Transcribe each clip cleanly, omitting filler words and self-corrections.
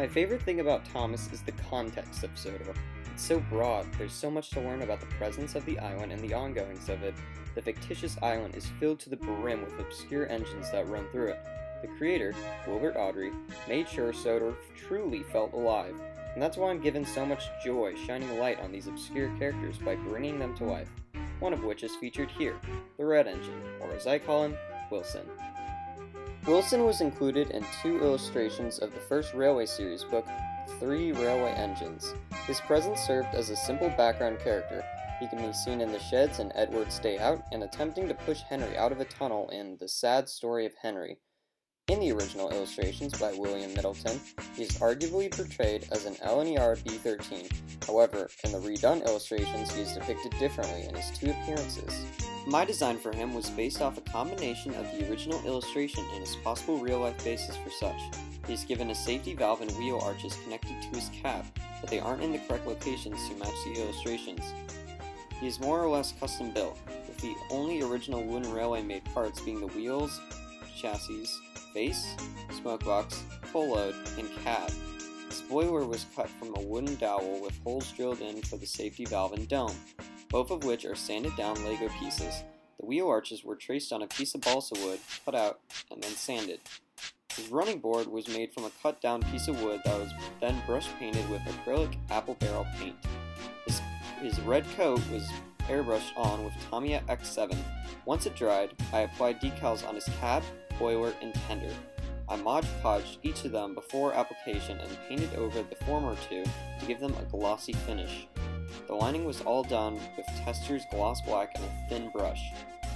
My favorite thing about Thomas is the context of Sodor. It's so broad, there's so much to learn about the presence of the island and the ongoings of it. The fictitious island is filled to the brim with obscure engines that run through it. The creator, Wilbert Awdry, made sure Sodor truly felt alive, and that's why I'm given so much joy shining light on these obscure characters by bringing them to life, one of which is featured here, the Red Engine, or as I call him, Wilson. Wilson was included in 2 illustrations of the first Railway series book, 3 Railway Engines. His presence served as a simple background character. He can be seen in the sheds in Edward's Day Out and attempting to push Henry out of a tunnel in The Sad Story of Henry. In the original illustrations by William Middleton, he is arguably portrayed as an LNER B-13. However, in the redone illustrations, he is depicted differently in his 2 appearances. My design for him was based off a combination of the original illustration and his possible real-life basis for such. He is given a safety valve and wheel arches connected to his cab, but they aren't in the correct locations to match the illustrations. He is more or less custom built, with the only original wooden railway made parts being the wheels, chassis, face, smoke box, coal load, and cab. The spoiler was cut from a wooden dowel with holes drilled in for the safety valve and dome, both of which are sanded down Lego pieces. The wheel arches were traced on a piece of balsa wood, cut out, and then sanded. His running board was made from a cut down piece of wood that was then brush painted with acrylic apple barrel paint. His red coat was airbrushed on with Tamiya X7. Once it dried, I applied decals on his cab, boiler, and tender. I Mod Podged each of them before application and painted over the former 2 to give them a glossy finish. The lining was all done with Tester's gloss black and a thin brush.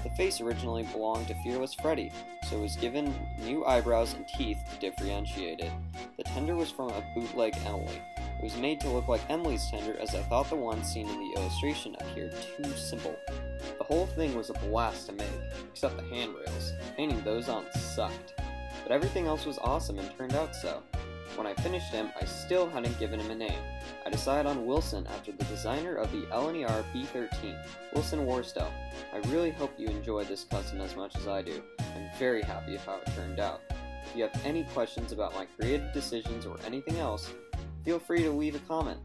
The face originally belonged to Fearless Freddy, so it was given new eyebrows and teeth to differentiate it. The tender was from a bootleg Emily. It was made to look like Emily's tender, as I thought the one seen in the illustration appeared too simple. The whole thing was a blast to make, except the handrails. Painting those on sucked. But everything else was awesome and turned out so. When I finished him, I still hadn't given him a name. I decided on Wilson after the designer of the LNER B-13, Wilson Warstell. I really hope you enjoyed this custom as much as I do. I'm very happy with how it turned out. If you have any questions about my creative decisions or anything else, feel free to leave a comment.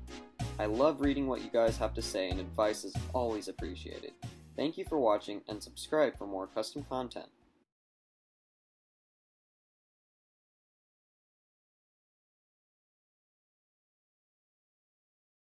I love reading what you guys have to say, and advice is always appreciated. Thank you for watching, and subscribe for more custom content.